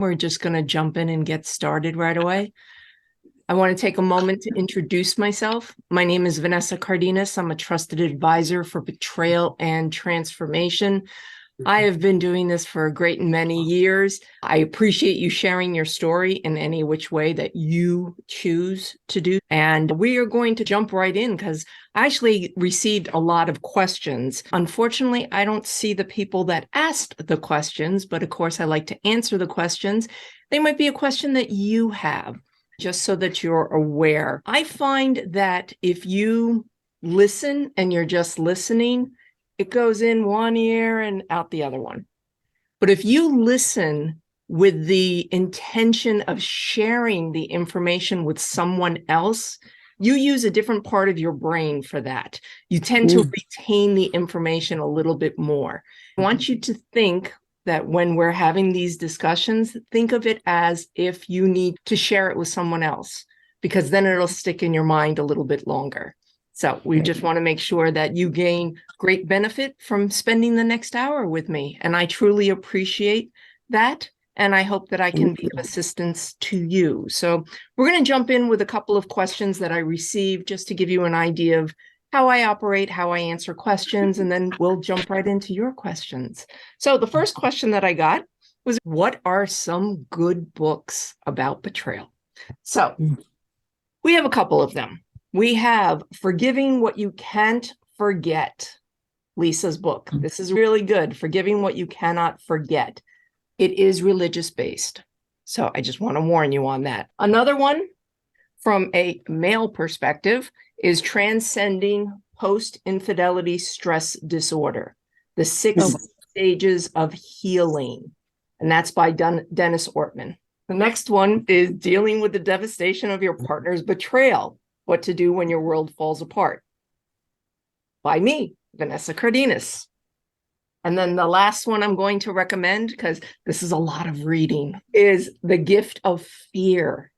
We're just going to jump in and get started right away. I want to take a moment to introduce myself. My name is Vanessa Cardenas. I'm a trusted advisor for betrayal and transformation. I have been doing this for a great many years. I appreciate you sharing your story in any which way that you choose to do. And we are going to jump right in because I actually received a lot of questions. Unfortunately, I don't see the people that asked the questions, but of course, I like to answer the questions. They might be a question that you have, just so that you're aware. I find that if you listen and you're just listening, it goes in one ear and out the other one. But if you listen with the intention of sharing the information with someone else, you use a different part of your brain for that. You tend to retain the information a little bit more. I want you to think that when we're having these discussions, think of it as if you need to share it with someone else, because then it'll stick in your mind a little bit longer. So we just want to make sure that you gain great benefit from spending the next hour with me. And I truly appreciate that. And I hope that I can be of assistance to you. So we're going to jump in with a couple of questions that I received just to give you an idea of how I operate, how I answer questions, and then we'll jump right into your questions. So the first question that I got was, what are some good books about betrayal? So we have a couple of them. We have Forgiving What You Can't Forget, Lisa's book. This is really good. Forgiving What You Cannot Forget. It is religious-based. So I just want to warn you on that. Another one from a male perspective is Transcending Post-Infidelity Stress Disorder, The Six Stages of Healing. And that's by Dennis Ortman. The next one is Dealing with the Devastation of Your Partner's Betrayal, What to Do When Your World Falls Apart, by me, Vanessa Cardenas. And then the last one I'm going to recommend, because this is a lot of reading, is The Gift of Fear,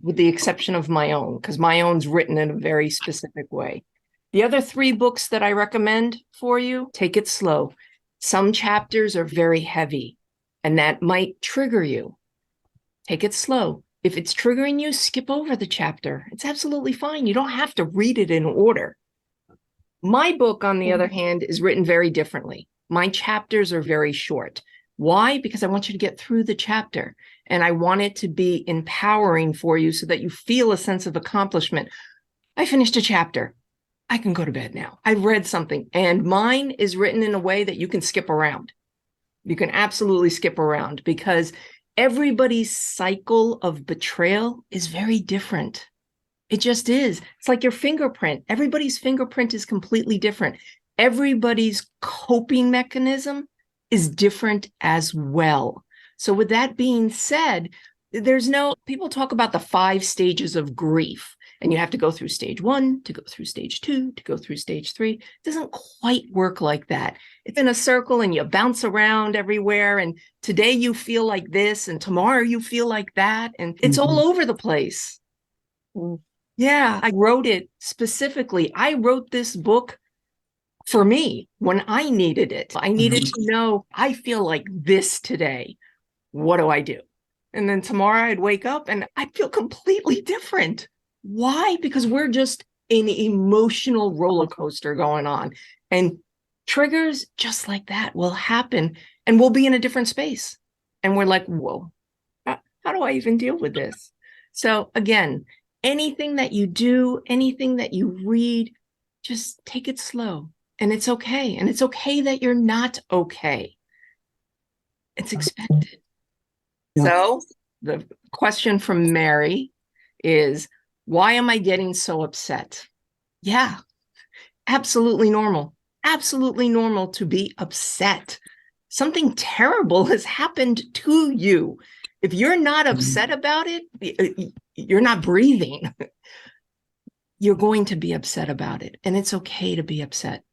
with the exception of my own, because my own's written in a very specific way. The other three books that I recommend for you, take it slow. Some chapters are very heavy, and that might trigger you. Take it slow. If it's triggering you, skip over the chapter. It's absolutely fine. You don't have to read it in order. My book, on the other hand, is written very differently. My chapters are very short. Why? Because I want you to get through the chapter, and I want it to be empowering for you so that you feel a sense of accomplishment. I finished a chapter. I can go to bed now. I've read something, and mine is written in a way that you can skip around. You can absolutely skip around, because everybody's cycle of betrayal is very different. It just is. It's like your fingerprint. Everybody's fingerprint is completely different. Everybody's coping mechanism is different as well. So with that being said, people talk about the 5 stages of grief, and you have to go through stage 1, to go through stage 2, to go through stage 3. It doesn't quite work like that. It's in a circle and you bounce around everywhere. And today you feel like this, and tomorrow you feel like that. And it's all over the place. Yeah, I wrote it specifically. I wrote this book for me when I needed it. I needed to know, I feel like this today. What do I do? And then tomorrow I'd wake up and I'd feel completely different. Why? Because we're just in an emotional roller coaster going on. And triggers just like that will happen, and we'll be in a different space. And we're like, whoa, how do I even deal with this? So again, anything that you do, anything that you read, just take it slow. And it's okay. And it's okay that you're not okay. It's expected. Yeah. So the question from Mary is, why am I getting so upset? Yeah, absolutely normal. Absolutely normal to be upset. Something terrible has happened to you. If you're not upset about it, you're not breathing. You're going to be upset about it. And it's okay to be upset.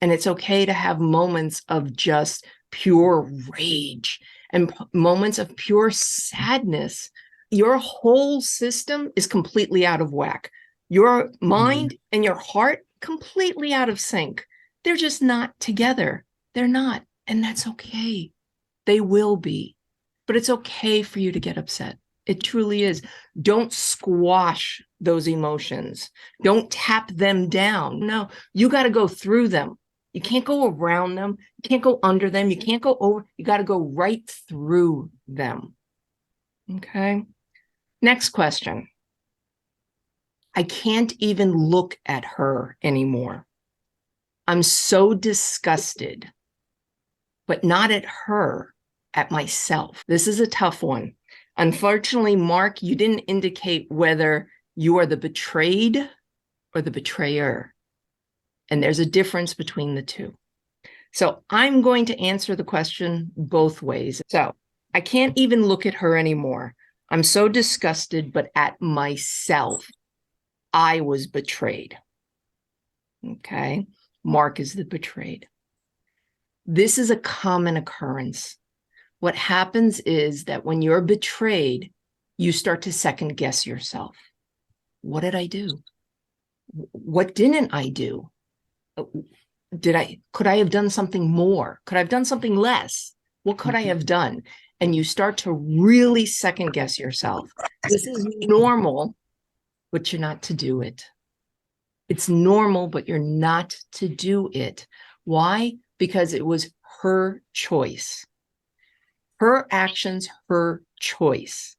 And it's okay to have moments of just pure rage and moments of pure sadness. Your whole system is completely out of whack. Your mind and your heart completely out of sync. They're just not together. They're not. And that's okay. They will be. but it's okay for you to get upset. It truly is. Don't squash those emotions. Don't tap them down. No, you got to go through them. You can't go around them. You can't go under them. You can't go over. You got to go right through them. Okay. Next question. I can't even look at her anymore. I'm so disgusted, but not at her, at myself. This is a tough one. Unfortunately, Mark, you didn't indicate whether you are the betrayed or the betrayer. And there's a difference between the two. So I'm going to answer the question both ways. So I can't even look at her anymore. I'm so disgusted, but at myself, I was betrayed. Okay. Mark is the betrayed. This is a common occurrence. What happens is that when you're betrayed, you start to second guess yourself. What did I do? What didn't I do? Could I have done something more? Could I have done something less? What could I have done? And you start to really second guess yourself. This is normal, but you're not to do it. It's normal, but you're not to do it. Why? Because it was her choice. Her actions, her choice.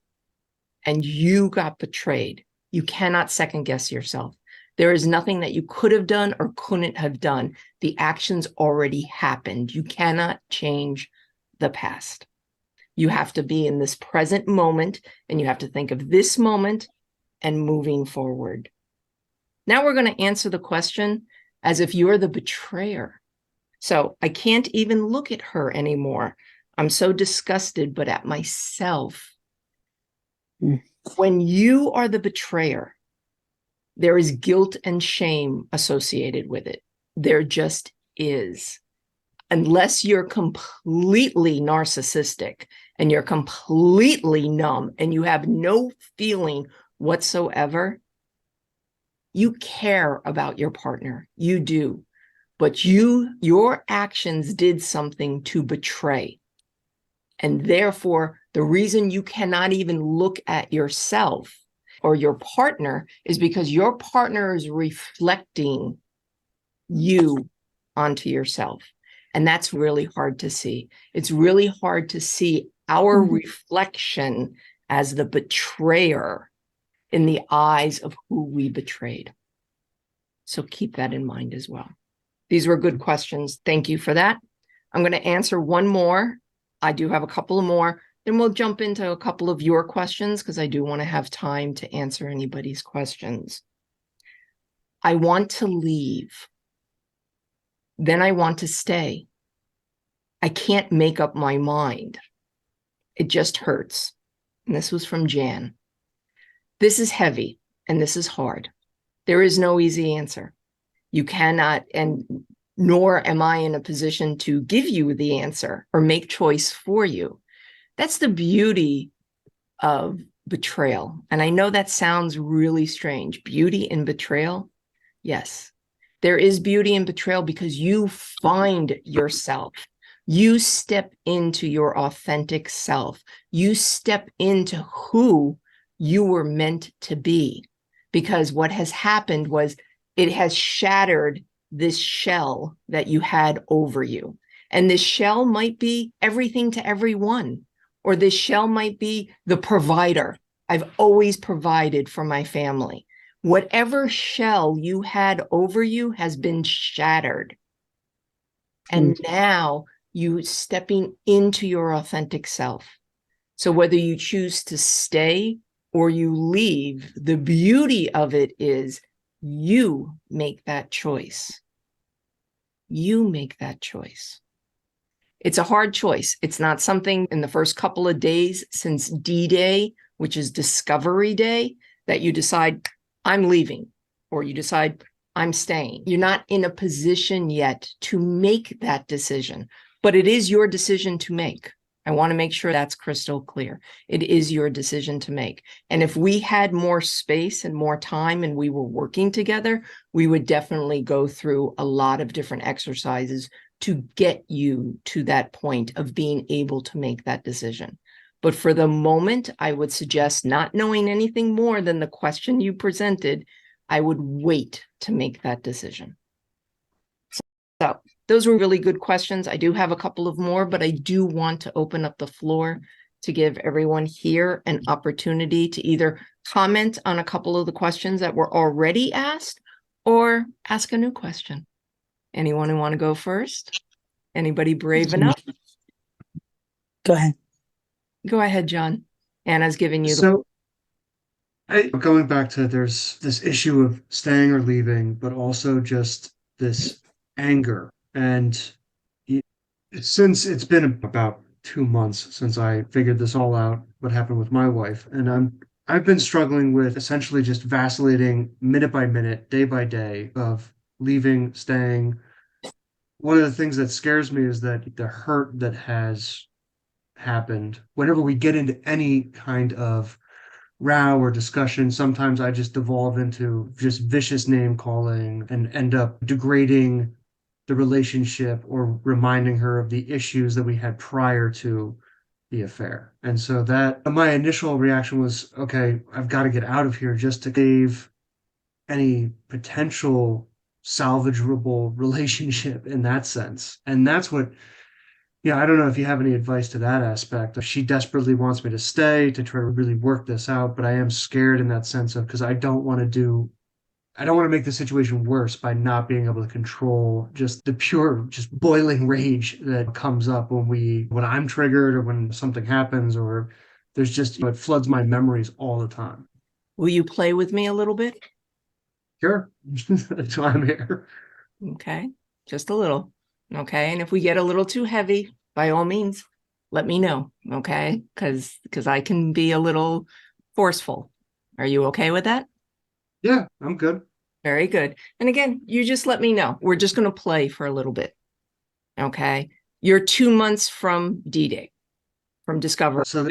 And you got betrayed. You cannot second guess yourself. There is nothing that you could have done or couldn't have done. The actions already happened. You cannot change the past. You have to be in this present moment, and you have to think of this moment and moving forward. Now we're going to answer the question as if you're the betrayer. So I can't even look at her anymore. I'm so disgusted, but at myself. When you are the betrayer, there is guilt and shame associated with it. There just is. Unless you're completely narcissistic and you're completely numb and you have no feeling whatsoever, you care about your partner. You do. But your actions did something to betray. And therefore, the reason you cannot even look at yourself or your partner is because your partner is reflecting you onto yourself. And that's really hard to see. It's really hard to see our reflection as the betrayer in the eyes of who we betrayed. So keep that in mind as well. These were good questions. Thank you for that. I'm going to answer one more. I do have a couple of more. Then we'll jump into a couple of your questions because I do want to have time to answer anybody's questions. I want to leave. Then I want to stay. I can't make up my mind. It just hurts. And this was from Jan. This is heavy and this is hard. There is no easy answer. You cannot, and nor am I in a position to give you the answer or make choice for you. That's the beauty of betrayal. And I know that sounds really strange. Beauty in betrayal? Yes. There is beauty in betrayal because you find yourself. You step into your authentic self. You step into who you were meant to be. Because what has happened was it has shattered this shell that you had over you. And this shell might be everything to everyone, or this shell might be the provider. I've always provided for my family. Whatever shell you had over you has been shattered. And now you stepping into your authentic self. So whether you choose to stay or you leave, the beauty of it is you make that choice. You make that choice. It's a hard choice. It's not something in the first couple of days since D-Day, which is Discovery Day, that you decide, I'm leaving, or you decide, I'm staying. You're not in a position yet to make that decision, but it is your decision to make. I want to make sure that's crystal clear. It is your decision to make. And if we had more space and more time and we were working together, we would definitely go through a lot of different exercises to get you to that point of being able to make that decision. But for the moment, I would suggest, not knowing anything more than the question you presented, I would wait to make that decision. So those were really good questions. I do have a couple of more, but I do want to open up the floor to give everyone here an opportunity to either comment on a couple of the questions that were already asked or ask a new question. Anyone who want to go first? Anybody brave enough? Go ahead. Go ahead, John. Anna's giving you the... So, going back to there's this issue of staying or leaving, but also just this anger. And since it's been about 2 months since I figured this all out, what happened with my wife, and I've been struggling with essentially just vacillating minute by minute, day by day of leaving, staying. One of the things that scares me is that the hurt that has happened, whenever we get into any kind of row or discussion, sometimes I just devolve into just vicious name calling and end up degrading the relationship or reminding her of the issues that we had prior to the affair. And so that my initial reaction was, okay, I've got to get out of here just to save any potential salvageable relationship in that sense. And that's what, yeah, I don't know if you have any advice to that aspect. She desperately wants me to stay to try to really work this out, but I am scared in that sense of, because I don't want to make the situation worse by not being able to control just the pure, just boiling rage that comes up when I'm triggered or when something happens, or there's just, it floods my memories all the time. Will you play with me a little bit? Sure. That's why I'm here. Okay, just a little. Okay, and if we get a little too heavy, by all means, let me know. Okay, because I can be a little forceful. Are you okay with that? Yeah, I'm good. Very good. And again, you just let me know. We're just going to play for a little bit. Okay, you're 2 months from D-Day, from discovery. So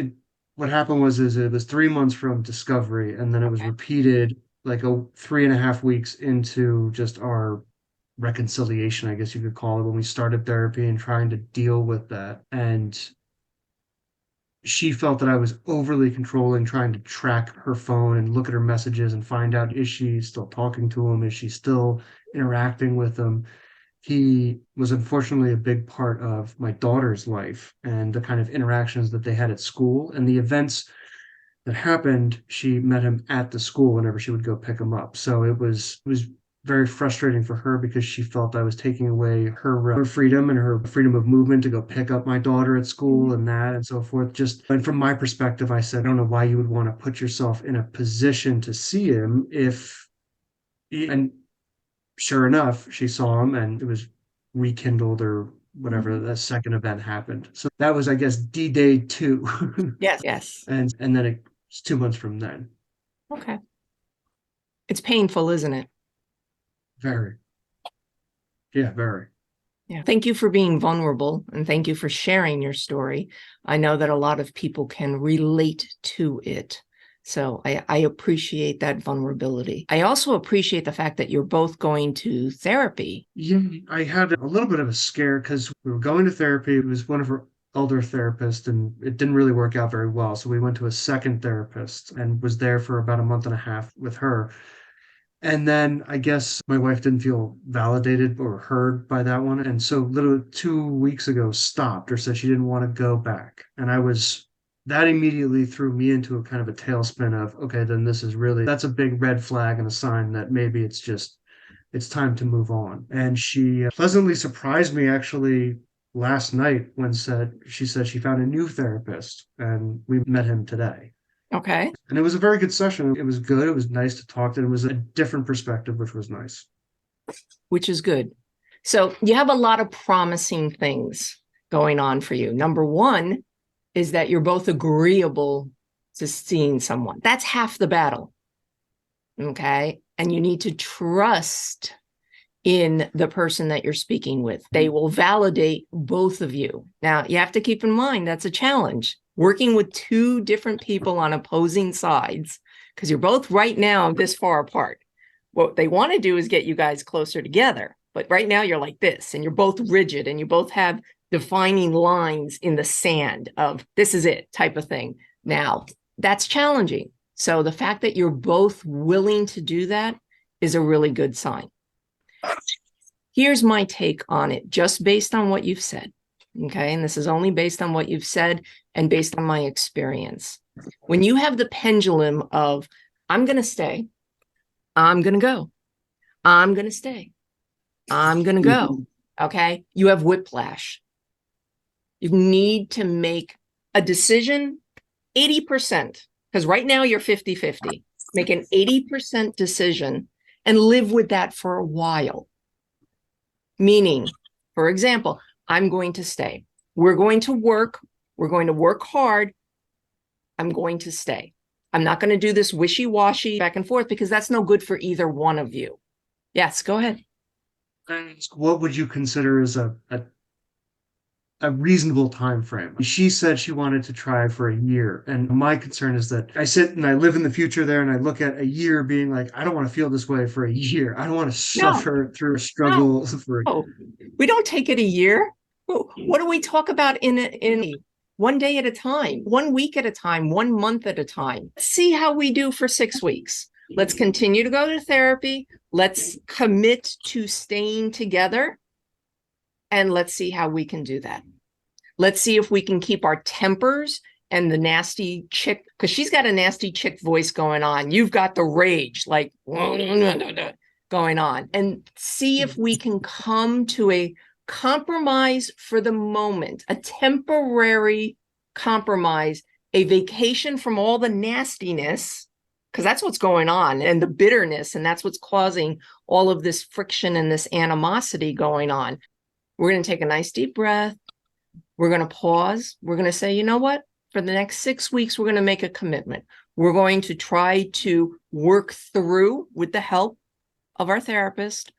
what happened was it was 3 months from discovery, and then it was repeated like 3.5 weeks into just our reconciliation, I guess you could call it, when we started therapy and trying to deal with that. And she felt that I was overly controlling, trying to track her phone and look at her messages and find out, is she still talking to him? Is she still interacting with him? He was unfortunately a big part of my daughter's life and the kind of interactions that they had at school and the events that happened. She met him at the school whenever she would go pick him up. So it was very frustrating for her because she felt I was taking away her freedom and her freedom of movement to go pick up my daughter at school and that and so forth. And from my perspective, I said, I don't know why you would want to put yourself in a position to see him and sure enough, she saw him and it was rekindled or whatever the second event happened. So that was, I guess, D-Day 2. Yes. And then it's 2 months from then. Okay. It's painful, isn't it? Very. Yeah, very. Yeah. Thank you for being vulnerable and thank you for sharing your story. I know that a lot of people can relate to it. So I appreciate that vulnerability. I also appreciate the fact that you're both going to therapy. Yeah, I had a little bit of a scare because we were going to therapy. It was one of our elder therapists, and it didn't really work out very well. So we went to a second therapist and was there for about a month and a half with her. And then I guess my wife didn't feel validated or heard by that one. And so literally 2 weeks ago stopped or said she didn't want to go back. And that immediately threw me into a kind of a tailspin of, okay, then that's a big red flag and a sign that maybe it's time to move on. And she pleasantly surprised me actually last night when she said she found a new therapist and we met him today. Okay. And it was a very good session. It was good. It was nice to talk to. It was a different perspective, which was nice. Which is good. So you have a lot of promising things going on for you. Number one is that you're both agreeable to seeing someone. That's half the battle. Okay. And you need to trust in the person that you're speaking with. They will validate both of you. Now, you have to keep in mind that's a challenge. Working with two different people on opposing sides, because you're both right now this far apart. What they want to do is get you guys closer together. But right now you're like this, and you're both rigid, and you both have defining lines in the sand of this is it type of thing. Now, that's challenging. So the fact that you're both willing to do that is a really good sign. Here's my take on it, just based on what you've said. Okay. And this is only based on what you've said and based on my experience. When you have the pendulum of, I'm going to stay, I'm going to go, I'm going to stay, I'm going to go. Okay. You have whiplash. You need to make a decision 80%, because right now you're 50-50. Make an 80% decision and live with that for a while. Meaning, for example, I'm going to stay. We're going to work. We're going to work hard. I'm going to stay. I'm not going to do this wishy-washy back and forth because that's no good for either one of you. Yes, go ahead. What would you consider as a reasonable time frame? She said she wanted to try for a year, and my concern is that I sit and I live in the future there, and I look at a year being like, I don't want to feel this way for a year. I don't want to suffer through a struggle for. Oh, we don't take it a year. What do we talk about in one day at a time, 1 week at a time, 1 month at a time? Let's see how we do for 6 weeks. Let's continue to go to therapy. Let's commit to staying together. And let's see how we can do that. Let's see if we can keep our tempers and the nasty chick, because she's got a nasty chick voice going on. You've got the rage, like going on. And see if we can come to a compromise for the moment, a temporary compromise, a vacation from all the nastiness, because that's what's going on, and the bitterness, and that's what's causing all of this friction and this animosity going on. We're going to take a nice deep breath. We're going to pause. We're going to say, you know what? For the next 6 weeks, we're going to make a commitment. We're going to try to work through, with the help of our therapist,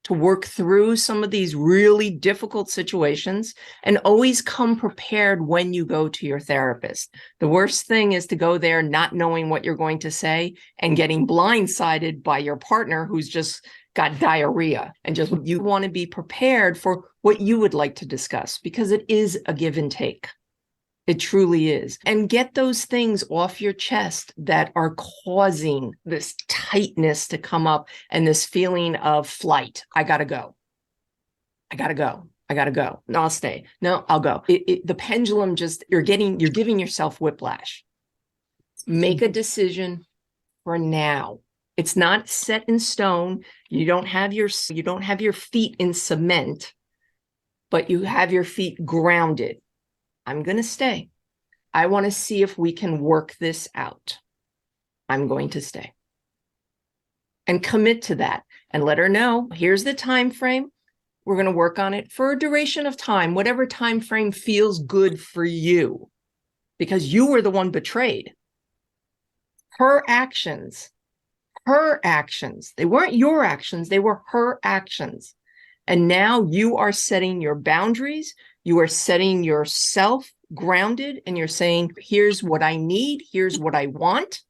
to work through some of these really difficult situations, and always come prepared when you go to your therapist. The worst thing is to go there not knowing what you're going to say and getting blindsided by your partner who's just got diarrhea, and just, you want to be prepared for what you would like to discuss, because it is a give and take. It truly is. And get those things off your chest that are causing this tightness to come up and this feeling of flight. I got to go. I got to go. I got to go. No, I'll stay. No, I'll go. The pendulum just, you're giving yourself whiplash. Make a decision for now. It's not set in stone. You don't have your feet in cement, but you have your feet grounded. I'm going to stay. I want to see if we can work this out. I'm going to stay. And commit to that and let her know, here's the time frame. We're going to work on it for a duration of time, whatever time frame feels good for you, because you were the one betrayed. Her actions, they weren't your actions, they were her actions. And now you are setting your boundaries. You are setting yourself grounded, and you're saying, here's what I need. Here's what I want.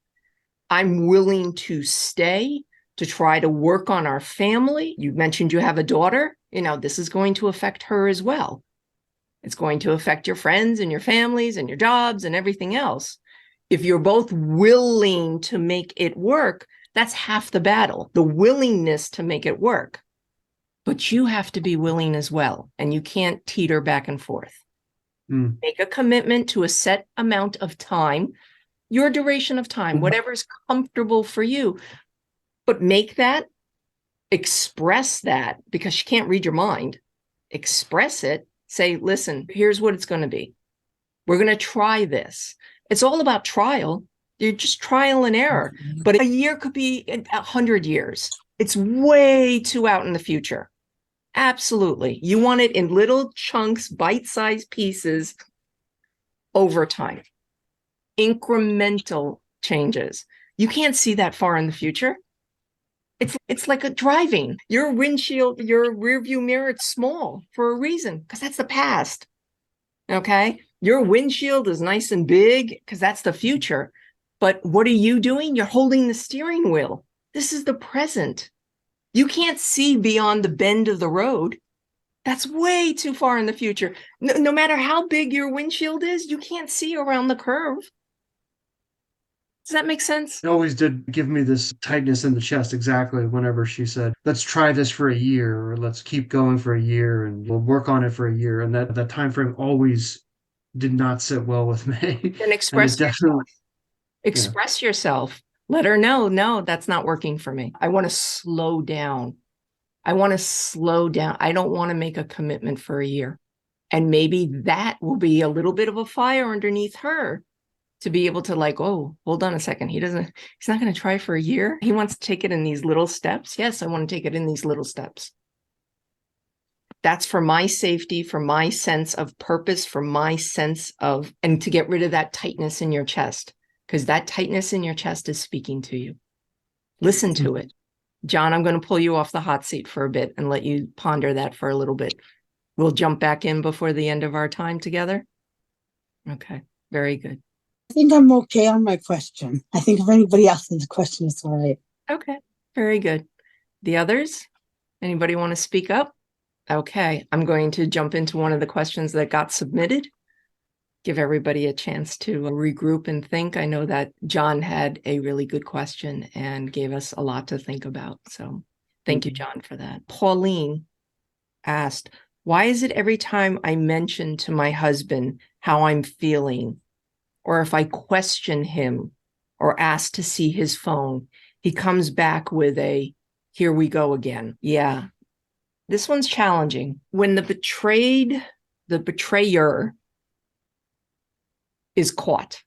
I'm willing to stay to try to work on our family. You mentioned you have a daughter. This is going to affect her as well. It's going to affect your friends and your families and your jobs and everything else. If you're both willing to make it work, that's half the battle, the willingness to make it work. But you have to be willing as well, and you can't teeter back and forth. Make a commitment to a set amount of time, your duration of time, whatever's comfortable for you. But make that, express that, because she can't read your mind. Express it. Say, listen, here's what it's going to be. We're going to try this. It's all about trial. You're just trial and error. But a year could be 100 years. It's way too out in the future. Absolutely. You want it in little chunks, bite-sized pieces over time. Incremental changes. You can't see that far in the future. It's like a driving. Your windshield, your rear view mirror, it's small for a reason, because that's the past. Okay? Your windshield is nice and big because that's the future. But what are you doing? You're holding the steering wheel. This is the present. You can't see beyond the bend of the road. That's way too far in the future. No matter how big your windshield is, you can't see around the curve. Does that make sense? It always did give me this tightness in the chest exactly whenever she said, let's try this for a year, or let's keep going for a year and we'll work on it for a year. And that time frame always did not sit well with me. Then And express it definitely, yourself. Express yourself. Let her know, no, that's not working for me. I want to slow down. I want to slow down. I don't want to make a commitment for a year. And maybe that will be a little bit of a fire underneath her to be able to like, oh, hold on a second. He's not going to try for a year. He wants to take it in these little steps. Yes, I want to take it in these little steps. That's for my safety, for my sense of purpose, for my sense of, and to get rid of that tightness in your chest, because that tightness in your chest is speaking to you. Listen to it. John, I'm going to pull you off the hot seat for a bit and let you ponder that for a little bit. We'll jump back in before the end of our time together. Okay, very good. I think I'm okay on my question. I think if anybody else has a question, it's all right. Okay, very good. The others? Anybody want to speak up? Okay, I'm going to jump into one of the questions that got submitted. Give everybody a chance to regroup and think. I know that John had a really good question and gave us a lot to think about. So thank you, John, for that. Pauline asked, why is it every time I mention to my husband how I'm feeling, or if I question him or ask to see his phone, he comes back with a, here we go again. Yeah, this one's challenging. When the betrayer is caught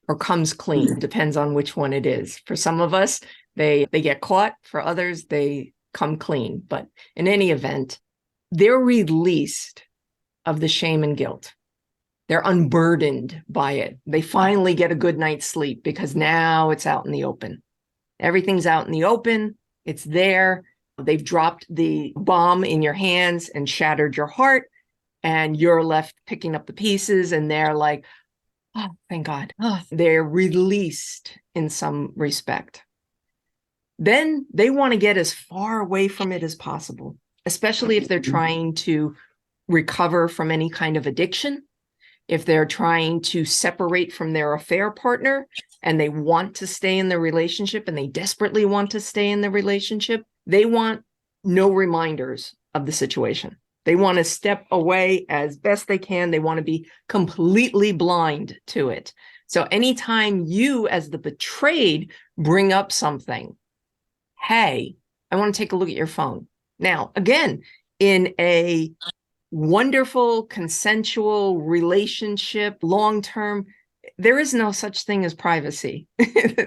or comes clean, depends on which one it is. For some of us, they get caught. For others, they come clean. But in any event, they're released of the shame and guilt. They're unburdened by it. They finally get a good night's sleep because now it's out in the open. Everything's out in the open. It's there. They've dropped the bomb in your hands and shattered your heart. And you're left picking up the pieces and they're like, oh, thank God. Oh, they're released in some respect. Then they want to get as far away from it as possible, especially if they're trying to recover from any kind of addiction, if they're trying to separate from their affair partner and they want to stay in the relationship and they desperately want to stay in the relationship, they want no reminders of the situation. They want to step away as best they can. They want to be completely blind to it. So anytime you, as the betrayed, bring up something, hey, I want to take a look at your phone. Now, again, in a wonderful, consensual relationship, long-term, there is no such thing as privacy.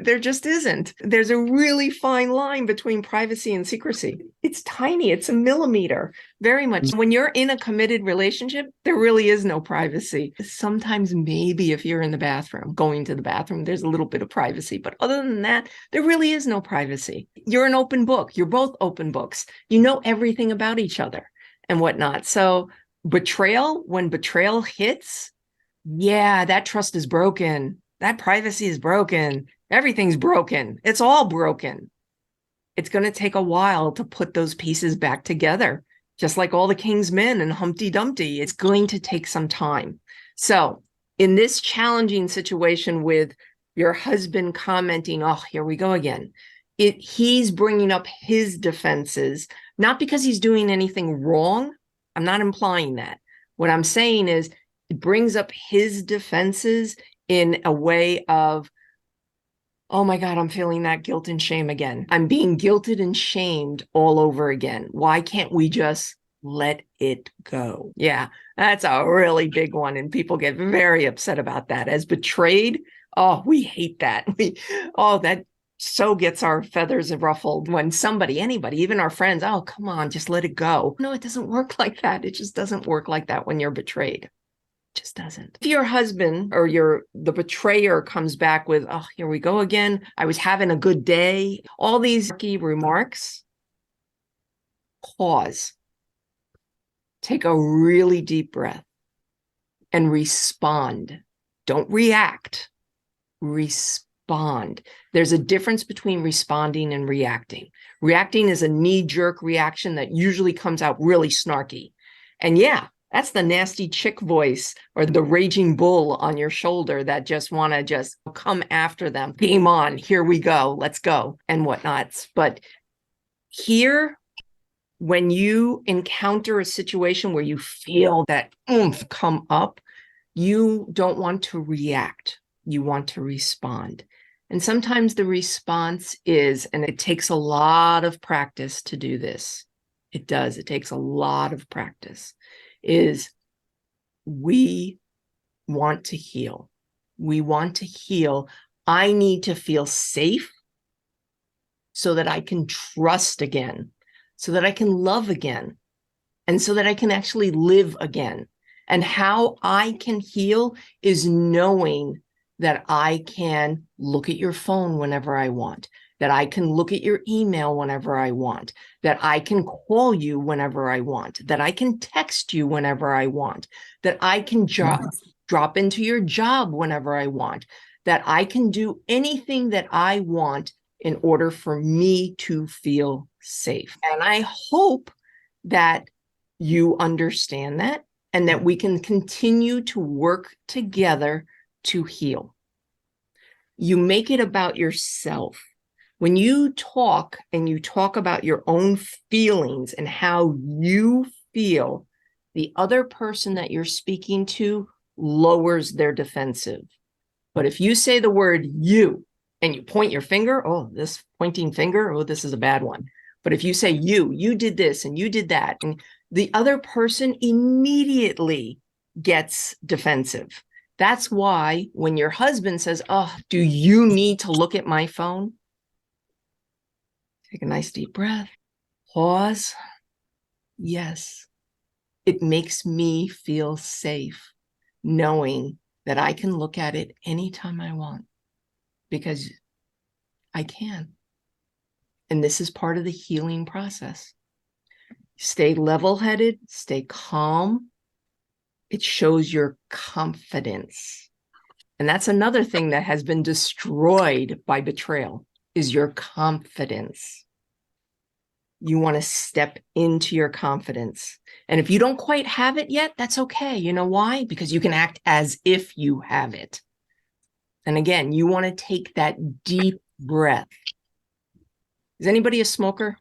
There just isn't. There's a really fine line between privacy and secrecy. It's tiny. It's a millimeter, very much. When you're in a committed relationship, there really is no privacy. Sometimes maybe if you're in the bathroom, going to the bathroom, there's a little bit of privacy. But other than that, there really is no privacy. You're an open book. You're both open books. You know everything about each other and whatnot. So betrayal, when betrayal hits, yeah, that trust is broken. That privacy is broken. Everything's broken. It's all broken. It's going to take a while to put those pieces back together, just like all the King's Men and Humpty Dumpty. It's going to take some time. So in this challenging situation with your husband commenting, oh, here we go again, he's bringing up his defenses, not because he's doing anything wrong. I'm not implying that. What I'm saying is, it brings up his defenses in a way of, oh my God, I'm feeling that guilt and shame again. I'm being guilted and shamed all over again. Why can't we just let it go? Yeah, that's a really big one. And people get very upset about that. As betrayed, oh, we hate that. That so gets our feathers ruffled when somebody, anybody, even our friends, oh, come on, just let it go. No, it doesn't work like that. It just doesn't work like that when you're betrayed. Just doesn't. If your husband or the betrayer comes back with, oh, here we go again, I was having a good day, all these remarks, pause, take a really deep breath and respond. Don't react, respond. respond. There's a difference between responding and reacting. Reacting is a knee-jerk reaction that usually comes out really snarky. And yeah, that's the nasty chick voice or the raging bull on your shoulder that just want to just come after them. Game on, here we go, let's go, and whatnots. But here, when you encounter a situation where you feel that oomph come up, you don't want to react. You want to respond. And sometimes the response is, and it takes a lot of practice to do this. It does. It takes a lot of practice. Is we want to heal. We want to heal. I need to feel safe so that I can trust again, so that I can love again, and so that I can actually live again. And how I can heal is knowing that I can look at your phone whenever I want, that I can look at your email whenever I want, that I can call you whenever I want, that I can text you whenever I want, that I can drop into your job whenever I want, that I can do anything that I want in order for me to feel safe. And I hope that you understand that and that we can continue to work together to heal. You make it about yourself. When you talk and you talk about your own feelings and how you feel, the other person that you're speaking to lowers their defensive. But if you say the word you and you point your finger, oh, this pointing finger, oh, this is a bad one. But if you say you did this and you did that, and the other person immediately gets defensive. That's why when your husband says, oh, do you need to look at my phone? Take a nice deep breath, pause. Yes, it makes me feel safe knowing that I can look at it anytime I want because I can. And this is part of the healing process. Stay level-headed, stay calm. It shows your confidence. And that's another thing that has been destroyed by betrayal is your confidence. You want to step into your confidence. And if you don't quite have it yet, that's okay. You know why? Because you can act as if you have it. And again, you want to take that deep breath. Is anybody a smoker?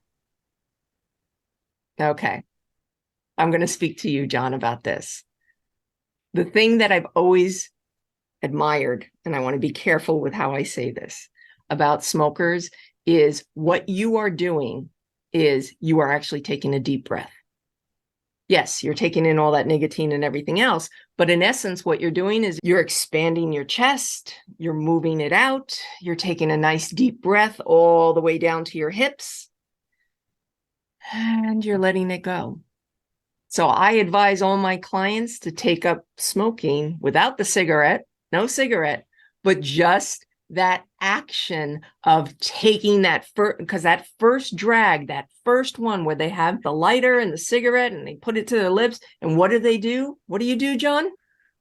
Okay. I'm going to speak to you, John, about this. The thing that I've always admired, and I want to be careful with how I say this, about smokers is what you are doing is you are actually taking a deep breath. Yes, you're taking in all that nicotine and everything else, but in essence, what you're doing is you're expanding your chest, you're moving it out, you're taking a nice deep breath all the way down to your hips, and you're letting it go. So I advise all my clients to take up smoking without the cigarette, no cigarette, but just that action of taking that first, because that first drag, that first one where they have the lighter and the cigarette and they put it to their lips. And what do? What do you do, John?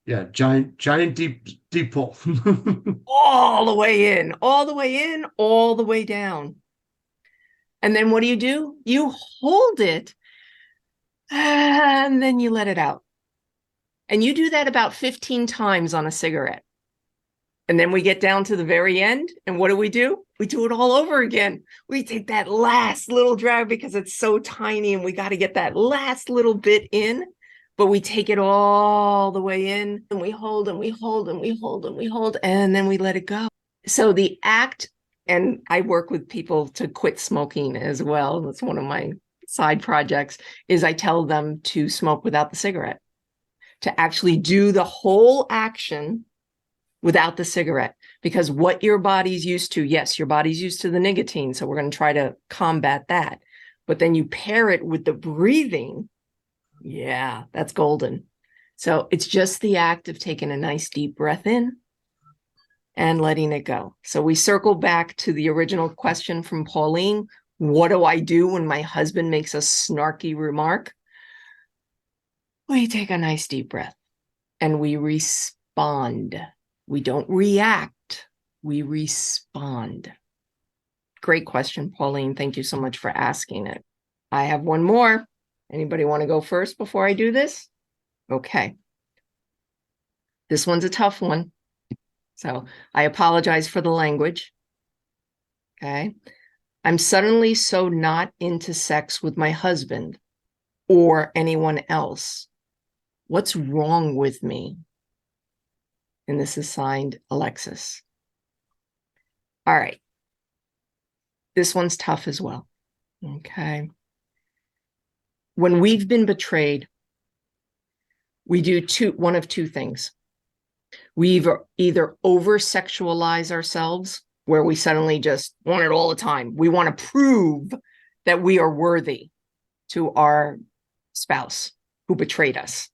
Yeah, giant deep pull. All the way in, all the way in, all the way down. And then what do? You hold it and then you let it out. And you do that about 15 times on a cigarette. And then we get down to the very end. And what do? We do it all over again. We take that last little drag because it's so tiny and we got to get that last little bit in. But we take it all the way in and we hold and we hold and we hold and we hold and then we let it go. So the act, and I work with people to quit smoking as well. That's one of my side projects, is I tell them to smoke without the cigarette, to actually do the whole action without the cigarette, because what your body's used to, yes, your body's used to the nicotine. So we're going to try to combat that. But then you pair it with the breathing. Yeah, that's golden. So it's just the act of taking a nice deep breath in and letting it go. So we circle back to the original question from Pauline. What do I do when my husband makes a snarky remark? We take a nice deep breath and we respond. We don't react. we respond? Great question, Pauline. Thank you so much for asking it. I have one more. Anybody want to go first before I do this? Okay. This one's a tough one. So I apologize for the language. Okay. I'm suddenly so not into sex with my husband or anyone else. What's wrong with me? And this is signed Alexis. All right. This one's tough as well. Okay. When we've been betrayed, we do one of two things. We either over-sexualize ourselves, where we suddenly just want it all the time. We want to prove that we are worthy to our spouse who betrayed us.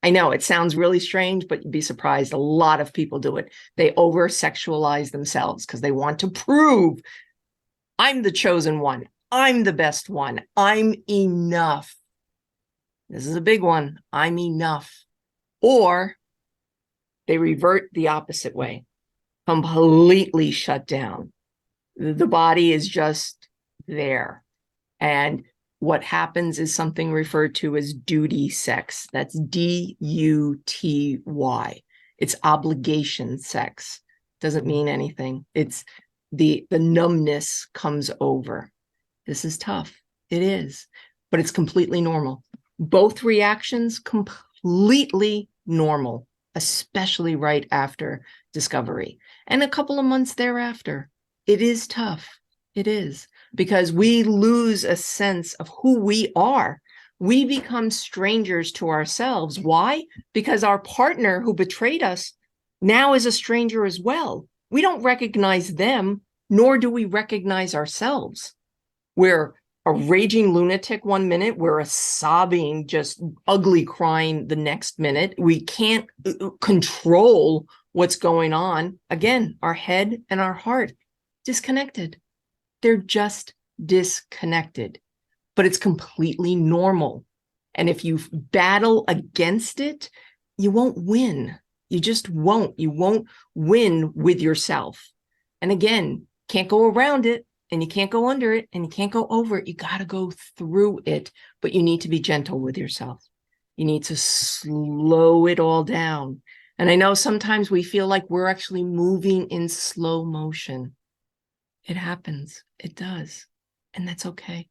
I know it sounds really strange, but you'd be surprised. A lot of people do it. They over-sexualize themselves because they want to prove, I'm the chosen one. I'm the best one. I'm enough. This is a big one. I'm enough. Or they revert the opposite way, completely shut down. The body is just there. And what happens is something referred to as duty sex. That's D-U-T-Y. It's obligation sex. Doesn't mean anything. It's the numbness comes over. This is tough. It is, but it's completely normal. Both reactions completely normal, especially right after discovery. And a couple of months thereafter, it is tough. It is, because we lose a sense of who we are. We become strangers to ourselves. Why? Because our partner who betrayed us now is a stranger as well. We don't recognize them, nor do we recognize ourselves. We're a raging lunatic one minute, we're a sobbing, just ugly crying the next minute. We can't control what's going on. Again, our head and our heart disconnected. They're just disconnected, but it's completely normal. And if you battle against it, you won't win. You just won't. You won't win with yourself. And again, can't go around it, and you can't go under it, and you can't go over it. You got to go through it, but you need to be gentle with yourself. You need to slow it all down. And I know sometimes we feel like we're actually moving in slow motion. It happens. It does. And that's okay.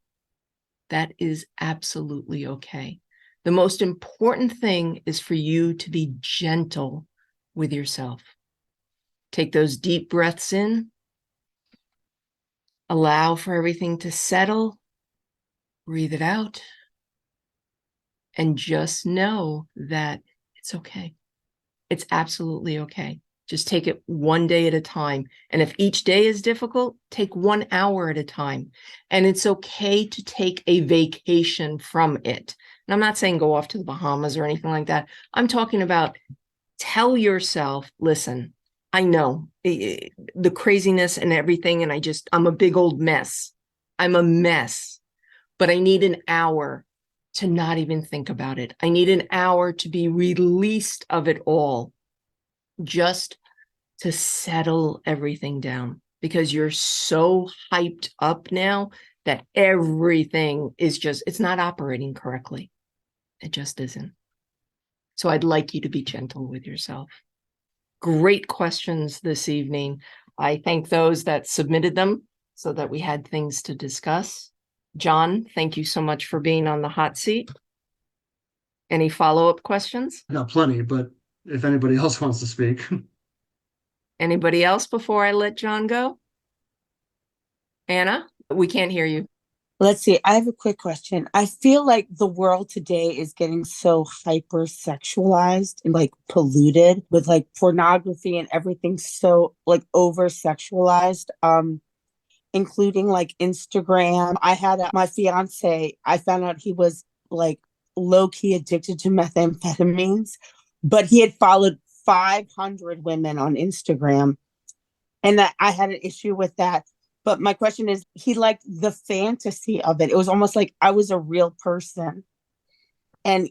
That is absolutely okay. The most important thing is for you to be gentle with yourself. Take those deep breaths in. Allow for everything to settle. Breathe it out. And just know that it's okay. It's absolutely okay. Just take it one day at a time. And if each day is difficult, take 1 hour at a time. And it's okay to take a vacation from it. And I'm not saying go off to the Bahamas or anything like that. I'm talking about tell yourself, listen, I know the craziness and everything, and I'm a big old mess. I'm a mess, but I need an hour to not even think about it. I need an hour to be released of it all, just to settle everything down, because you're so hyped up now that everything is it's not operating correctly. It just isn't. So I'd like you to be gentle with yourself. Great questions this evening. I thank those that submitted them so that we had things to discuss. John, thank you so much for being on the hot seat. Any follow-up questions? I got plenty, but if anybody else wants to speak. Anybody else before I let John go? Anna, we can't hear you. Let's see. I have a quick question. I feel like the world today is getting so hyper sexualized and like polluted with like pornography and everything so like over sexualized, including like Instagram. I had my fiance, I found out he was like low-key addicted to methamphetamines, but he had followed 500 women on Instagram. And that I had an issue with that. But my question is, he liked the fantasy of it. It was almost like I was a real person. And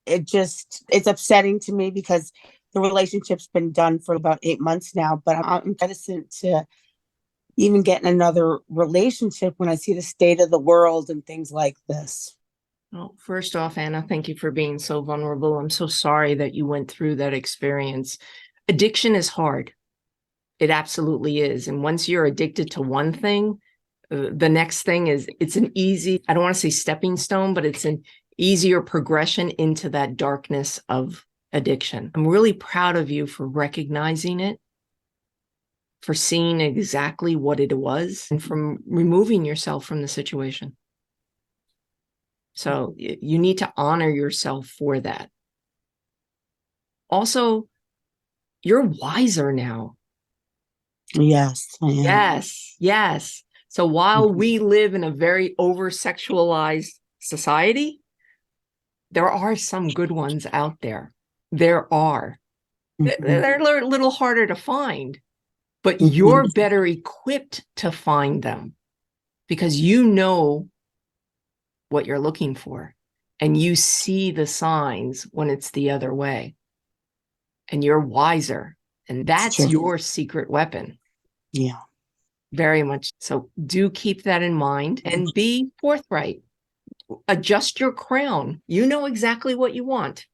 it's upsetting to me because the relationship's been done for about 8 months now, but I'm reticent to even get in another relationship when I see the state of the world and things like this. Well, first off, Anna, thank you for being so vulnerable. I'm so sorry that you went through that experience. Addiction is hard. It absolutely is. And once you're addicted to one thing, the next thing is, it's an easy, I don't want to say stepping stone, but it's an easier progression into that darkness of addiction. I'm really proud of you for recognizing it, for seeing exactly what it was, and from removing yourself from the situation. So you need to honor yourself for that. Also, you're wiser now. Yes, I am. Yes, yes. So while we live in a very over-sexualized society, there are some good ones out there. There are. They're a little harder to find, but you're better equipped to find them because you know what you're looking for, and you see the signs when it's the other way, and you're wiser, and that's your secret weapon. Yeah. Very much so. Do keep that in mind and be forthright. Adjust your crown. You know exactly what you want,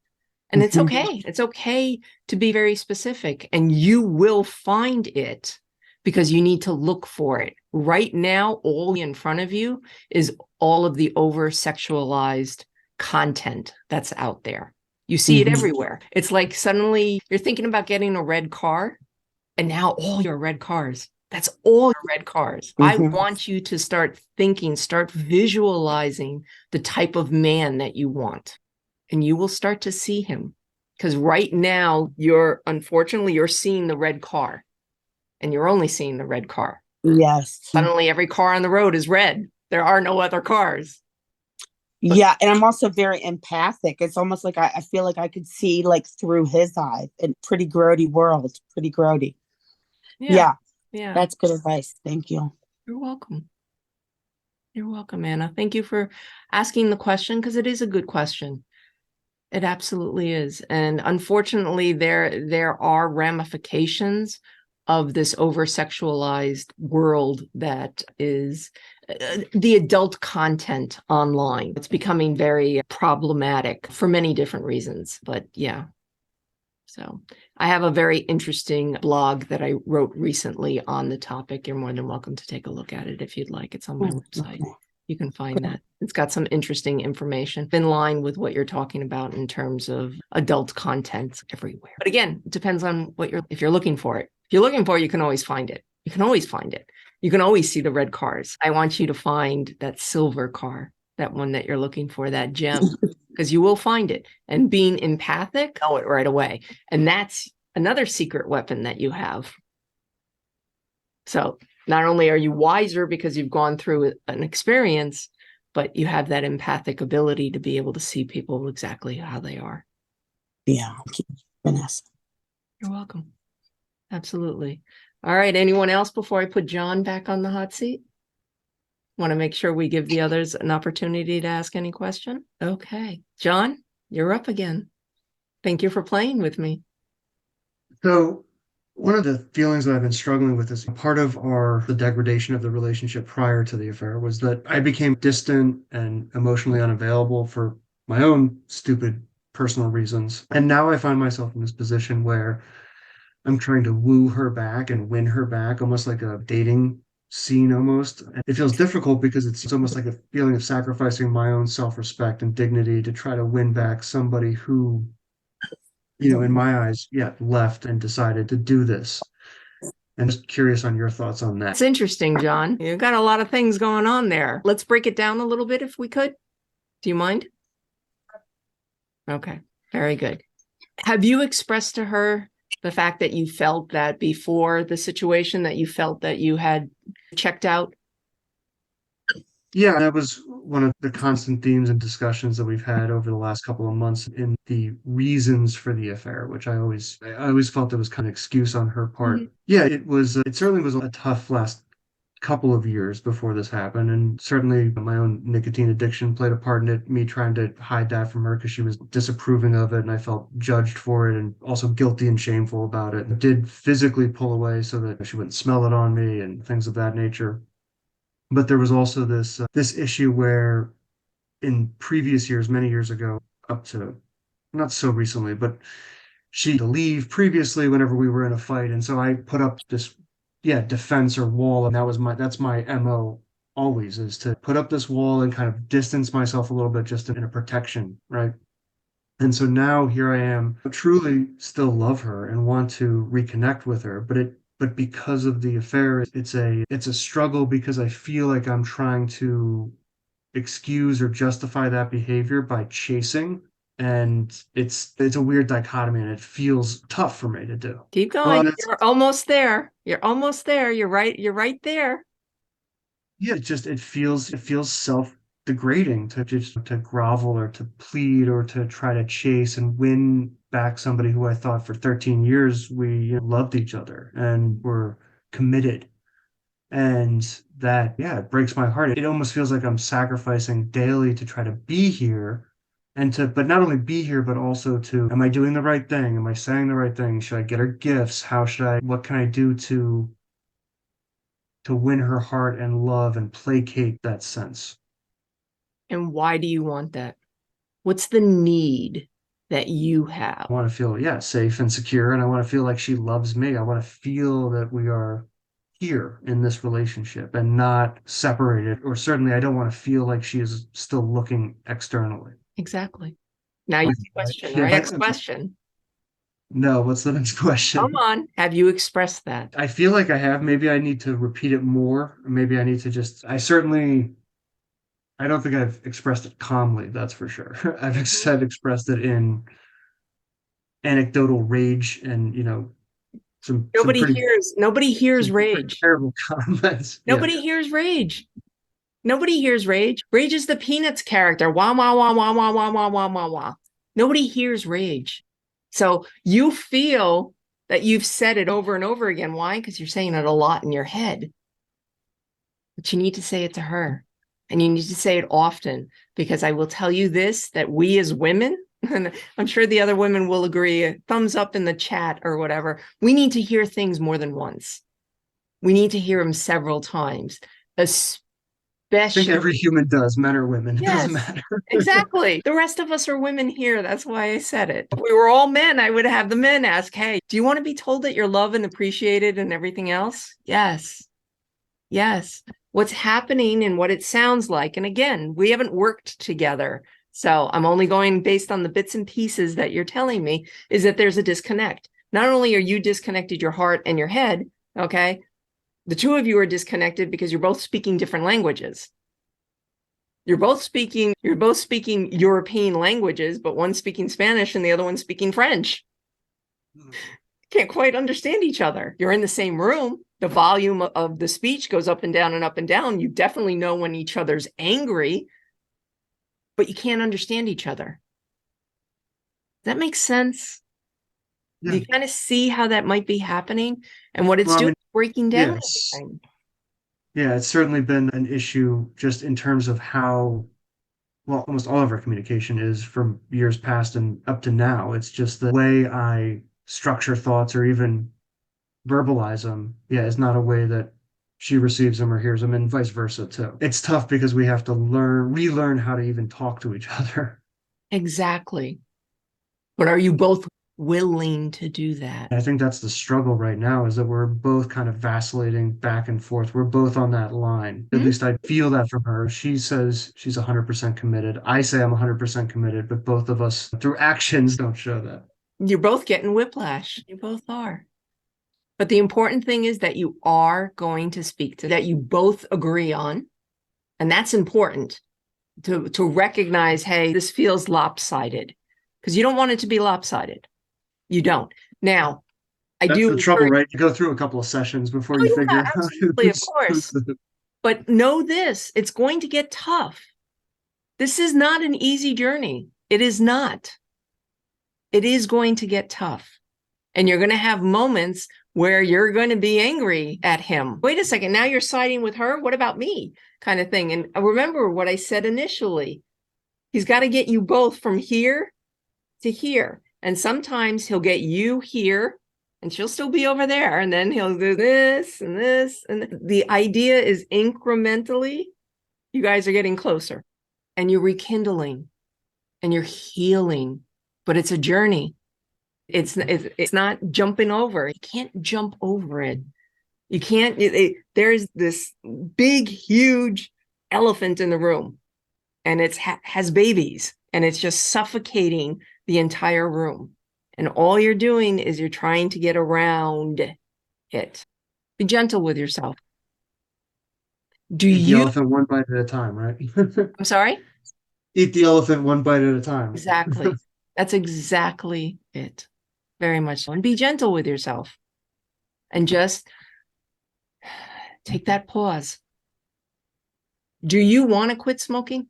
and it's okay. It's okay to be very specific, and you will find it because you need to look for it. Right now, all in front of you is all of the over-sexualized content that's out there. You see it everywhere. It's like suddenly you're thinking about getting a red car, and now all your red cars. That's all your red cars. I want you to start thinking, start visualizing the type of man that you want, and you will start to see him. Because right now, unfortunately, you're seeing the red car, and you're only seeing the red car. Yes. Suddenly every car on the road is red. There are no other cars. Yeah, and I'm also very empathic. It's almost like I feel like I could see like through his eye. And pretty grody world. Pretty grody. Yeah. That's good advice. Thank you. You're welcome. You're welcome, Anna. Thank you for asking the question, because it is a good question. It absolutely is. And unfortunately, there are ramifications of this over-sexualized world that is the adult content online. It's becoming very problematic for many different reasons. But yeah. So I have a very interesting blog that I wrote recently on the topic. You're more than welcome to take a look at it if you'd like. It's on my website. You can find that. It's got some interesting information in line with what you're talking about in terms of adult content everywhere. But again, it depends on if you're looking for it. If you're looking for it, you can always find it. You can always find it. You can always see the red cars. I want you to find that silver car, that one that you're looking for, that gem, because you will find it. And being empathic, know it right away. And that's another secret weapon that you have. So not only are you wiser because you've gone through an experience, but you have that empathic ability to be able to see people exactly how they are. Yeah. Vanessa. You're welcome. Absolutely. All right. Anyone else before I put John back on the hot seat? Want to make sure we give the others an opportunity to ask any question? Okay. John, you're up again. Thank you for playing with me. So one of the feelings that I've been struggling with is part of the degradation of the relationship prior to the affair was that I became distant and emotionally unavailable for my own stupid personal reasons. And now I find myself in this position where I'm trying to woo her back and win her back, almost like a dating scene almost. And it feels difficult because it's almost like a feeling of sacrificing my own self-respect and dignity to try to win back somebody who, in my eyes, left and decided to do this. And just curious on your thoughts on that. It's interesting, John. You've got a lot of things going on there. Let's break it down a little bit if we could. Do you mind? Okay, very good. Have you expressed to her the fact that you felt that before the situation, that you felt that you had checked out? Yeah, that was one of the constant themes and discussions that we've had over the last couple of months in the reasons for the affair, which I always felt it was kind of excuse on her part. Yeah, it certainly was a tough last couple of years before this happened. And certainly my own nicotine addiction played a part in it, me trying to hide that from her because she was disapproving of it and I felt judged for it and also guilty and shameful about it. I did physically pull away so that she wouldn't smell it on me and things of that nature. But there was also this issue where in previous years, many years ago, up to not so recently, but she'd leave previously whenever we were in a fight. And so I put up this, yeah, defense or wall. And that's my MO always, is to put up this wall and kind of distance myself a little bit just in a protection, right? And so now here I am, I truly still love her and want to reconnect with her, but because of the affair, it's a struggle because I feel like I'm trying to excuse or justify that behavior by chasing. And it's a weird dichotomy and it feels tough for me to do. Keep Well, going. You're almost there. You're almost there. You're right. You're right there. yeah, it feels self-degrading to just to grovel or to plead or to try to chase and win back somebody who I thought for 13 years we loved each other and were committed. And that, yeah, it breaks my heart. It almost feels like I'm sacrificing daily to try to be here but not only be here, but also am I doing the right thing? Am I saying the right thing? Should I get her gifts? What can I do to win her heart and love and placate that sense? And why do you want that? What's the need that you have? I want to feel, yeah, safe and secure. And I want to feel like she loves me. I want to feel that we are here in this relationship and not separated. Or certainly I don't want to feel like she is still looking externally. Exactly. Now you question, Yeah. right? Next question. No, what's the next question? Come on. Have you expressed that? I feel like I have. Maybe I need to repeat it more. Maybe I need to I don't think I've expressed it calmly, that's for sure. I've expressed it in anecdotal rage and, some Nobody pretty, hears some pretty rage. terrible comments. Yeah. Nobody hears rage. Nobody hears rage. Rage is the Peanuts character. Wah, wah, wah, wah, wah, wah, wah, wah, wah, wah. Nobody hears rage. So you feel that you've said it over and over again. Why? Because you're saying it a lot in your head. But you need to say it to her. And you need to say it often. Because I will tell you this, that we as women, and I'm sure the other women will agree, a thumbs up in the chat or whatever, we need to hear things more than once. We need to hear them several times. I think every human does, men or women. It doesn't Yes, matter. exactly. The rest of us are women here. That's why I said it. If we were all men, I would have the men ask, hey, do you want to be told that you're loved and appreciated and everything else? Yes. Yes. What's happening and what it sounds like. And again, we haven't worked together. So I'm only going based on the bits and pieces that you're telling me, is that there's a disconnect. Not only are you disconnected your heart and your head, okay? The two of you are disconnected because you're both speaking different languages. You're both speaking European languages, but one's speaking Spanish and the other one's speaking French. Can't quite understand each other. You're in the same room. The volume of the speech goes up and down and up and down. You definitely know when each other's angry, but you can't understand each other. That makes sense. Yeah. You kind of see how that might be happening and what it's doing, breaking down everything. Yeah, it's certainly been an issue just in terms of how, well, almost all of our communication is from years past and up to now. It's just the way I structure thoughts or even verbalize them, yeah, is not a way that she receives them or hears them, and vice versa too. It's tough because we have to relearn how to even talk to each other. Exactly. But are you both willing to do that? I think that's the struggle right now, is that we're both kind of vacillating back and forth. We're both on that line. At least I feel that from her. She says she's 100% committed. I say I'm 100% committed, but both of us through actions don't show that. You're both getting whiplash. You both are. But the important thing is that you are going to speak to that you both agree on. And that's important to recognize, hey, this feels lopsided, because you don't want it to be lopsided. You don't. Now, That's the trouble, right? You go through a couple of sessions before you figure out absolutely, of course. But know this, it's going to get tough. This is not an easy journey. It is not. It is going to get tough. And you're going to have moments where you're going to be angry at him. Wait a second, now you're siding with her? What about me? Kind of thing. And remember what I said initially. He's got to get you both from here to here. And sometimes he'll get you here and she'll still be over there. And then he'll do this and this. And the idea is incrementally, you guys are getting closer and you're rekindling and you're healing, but it's a journey. It's not jumping over. You can't jump over it. You can't, there's this big, huge elephant in the room and it has babies and it's just suffocating the entire room. And all you're doing is you're trying to get around it. Be gentle with yourself. Eat the elephant one bite at a time, right? I'm sorry? Eat the elephant one bite at a time. Exactly. That's exactly it. Very much so. And be gentle with yourself. And just take that pause. Do you want to quit smoking?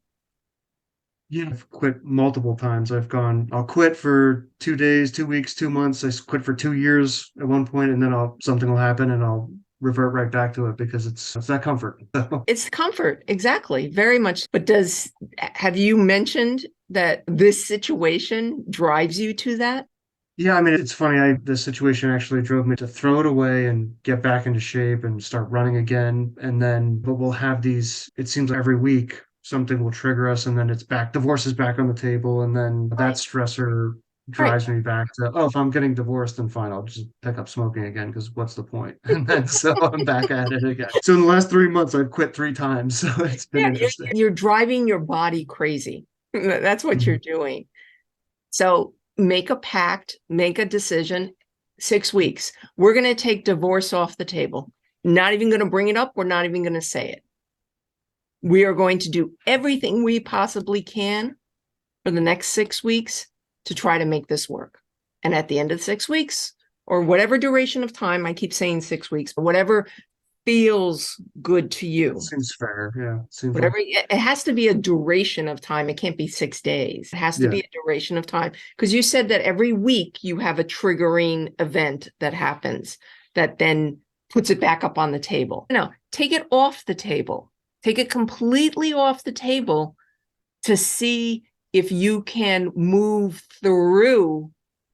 Yeah, I've quit multiple times. I'll quit for 2 days, 2 weeks, 2 months. I quit for 2 years at one point, and then something will happen and I'll revert right back to it because it's that comfort. It's comfort. Exactly. Very much. But have you mentioned that this situation drives you to that? Yeah, I mean, it's funny. The situation actually drove me to throw it away and get back into shape and start running again. But we'll have these, it seems like every week something will trigger us and then it's back. Divorce is back on the table. And then that stressor drives me back to, oh, if I'm getting divorced, then fine, I'll just pick up smoking again because what's the point? And then so I'm back at it again. So in the last 3 months, I've quit 3 times. So it's been interesting. You're driving your body crazy. That's what you're doing. So make a pact, make a decision. 6 weeks. We're going to take divorce off the table. Not even going to bring it up. We're not even going to say it. We are going to do everything we possibly can for the next 6 weeks to try to make this work. And at the end of 6 weeks, or whatever duration of time, I keep saying 6 weeks, but whatever feels good to you. Seems fair. Yeah. It has to be a duration of time. It can't be 6 days. It has to be a duration of time. Because you said that every week you have a triggering event that happens that then puts it back up on the table. No, take it off the table. Take it completely off the table to see if you can move through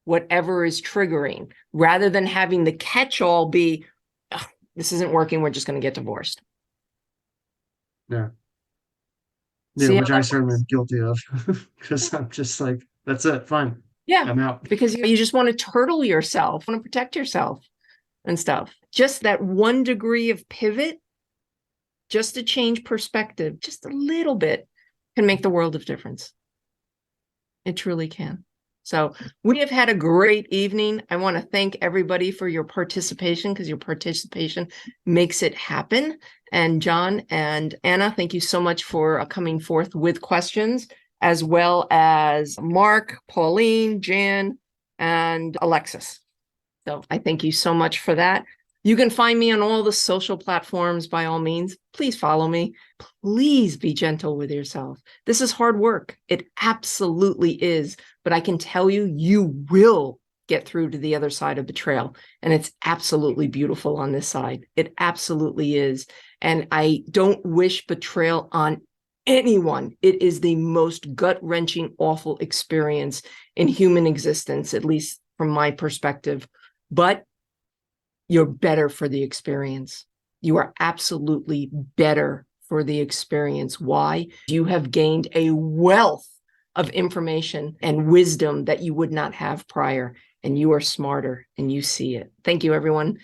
whatever is triggering, rather than having the catch-all be, oh, this isn't working, we're just going to get divorced. Yeah. Yeah, which I certainly am guilty of because I'm just like, that's it, fine. Yeah, I'm out. because you just want to turtle yourself, want to protect yourself and stuff. Just that 1 degree of pivot, just to change perspective, just a little bit, can make the world of difference. It truly can. So we have had a great evening. I want to thank everybody for your participation, because your participation makes it happen. And John and Anna, thank you so much for coming forth with questions, as well as Mark, Pauline, Jan, and Alexis. So I thank you so much for that. You can find me on all the social platforms. By all means, please follow me. Please be gentle with yourself. This is hard work. It absolutely is. But I can tell you, you will get through to the other side of betrayal. And it's absolutely beautiful on this side. It absolutely is. And I don't wish betrayal on anyone. It is the most gut-wrenching, awful experience in human existence, at least from my perspective. But you're better for the experience. You are absolutely better for the experience. Why? You have gained a wealth of information and wisdom that you would not have prior, and you are smarter and you see it. Thank you, everyone.